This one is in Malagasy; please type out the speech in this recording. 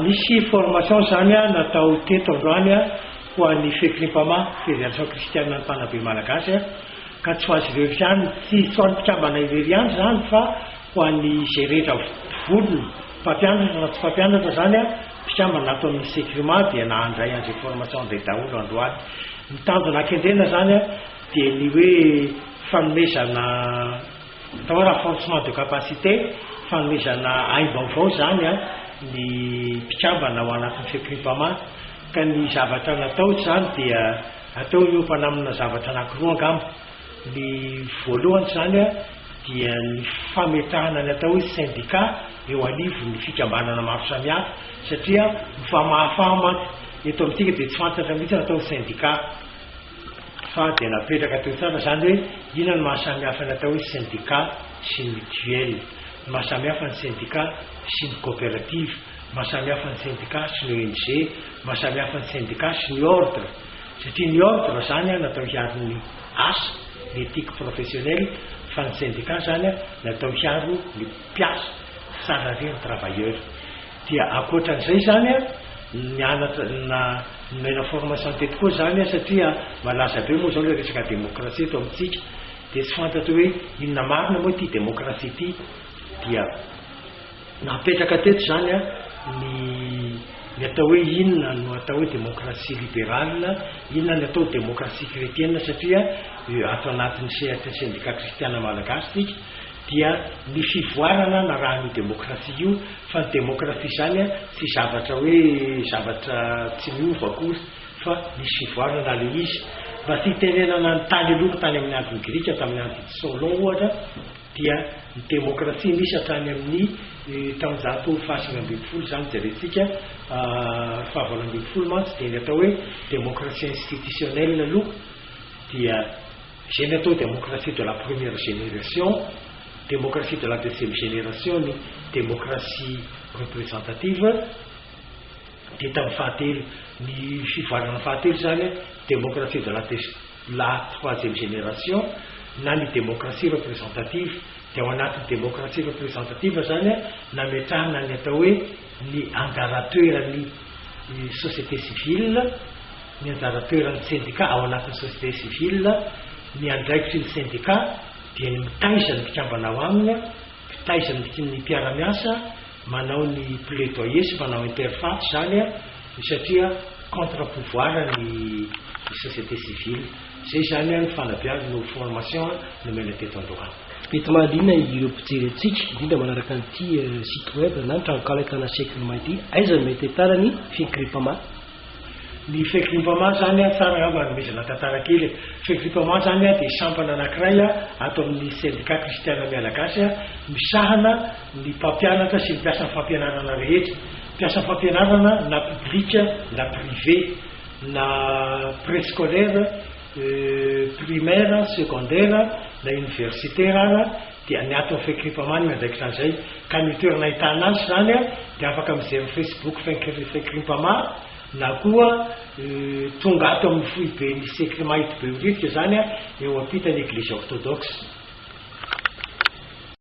Nisy formation zany natao teto androany ho an'ny fekrimpama fédération kristianina ny mpanabe malagasy ka tsy ho azy irery ihany tsy ho an'ny mpikambana irery ihany zany fa ho an'ny izay rehetra volony mpampianatra na tsy mpampianatra zany mpikambana natao amin'ny sekrima dia nahandray an'izay formation an'izay daholo androany mitandona ankendrena zany dia ny hoe fanomezana atao hoe renforcement de capacité fanomezana aim-baovao zany ny mpikambana ao anatin'ny fekrimpama ka ny zavatra natao zany dia atao miompana zavatra anankiroa angamba ny voalohany zany dia ny fametrahana ny atao hoe syndicat eo anivon'ny fikambanana maro samihafa satria mifamahafama eto amintsika dia tsy fantatra mihitsy natao syndicat fa dia napetraka teo tsara zany hoe inona ny mahasamihafa ny atao hoe syndicat sy ny mutuelle mahasamihafa ny syndicat sy ny coopérative mahasamihafa ny syndicat sy ny ONG mahasamihafa ny syndicat sy ny ordre satria ny ordre zany natao hiaro ny asa ny éthique professionnelle fa ny syndicat zany natao hiaro ny mpiasa salarié ny travailleur dia akoatran'izay zany nianatra nomena formation teto koa zany satria malaza be moa zao le resaka démocratie eto amintsika dia tsy fantatra hoe inona marina moa ty démocratie ity dia napetraka teto zany ny atao hoe inona no atao hoe démocratie libérale inona ny atao démocratie chrétienne satria ato anatin'ny sehatra syndicat kristiana malagasy tika dia ny fivoarana na raha ny démocratie io fa ny démocratie zany tsy zavatra hoe zavatra tsy miova akory fa misy fivoarana le izy mba tsy tenenana ny tany aloha tany amin'ny androny grika tamin'ny andro Solon ohatra dia ny démocratie misy hatrany amin'ny taonjato fahasiny ambin'ny folo zany jerentsika fahavalo ambin'ny folo mantsy dia ny atao hoe démocratie institutionnelle aloha dia zay ny atao démocratie de la première génération démocratie de la deuxième génération ny démocratie représentative dia tamin'ny fahatelo ny fivoarana fahatelo zany démocratie de la troisième génération na ny démocratie représentative dia ao anatin'ny démocratie représentative zany nametrahana ny atao hoe ny anjaratoeran'ny société civile ny anjaratoeran'ny syndicat ao anatin'ny société civile ny andraikitry ny syndicat dia ny mitaizany mpikambana ao aminy mitaizany ny mpiara-miasa manao ny plaidoyer sy manao interface zany satria contre-pouvoir ny société civile zay zany ny fanabeazana no formation nomena teto androany mety mahalina ireo mpijery antsika indrindra manaraka an'ity site web na ny tranokalaitana sekrima ity aiza mety tarany fekrimpama ny fekrimpama zany tsara ngamba nomezana tantara kely fekrimpama zany dia sampana anankiray ato amin'ny syndicat kristiana malagasy misahana ny mpampianatra sy ny mpiasa ny fampianarana rehetra mpiasa fampianarana na public na privé na préscolaire primaire secondaire na universitaire ara dia ny ato fekrimpama ny mandraikitra an'izay ka ny toerana ahitana azy zany dia afaka mijery Facebook fekrimpama na koa tonga ato amin'ny foibe ny sekrima ito be oritika zany eo ampitany église orthodoxe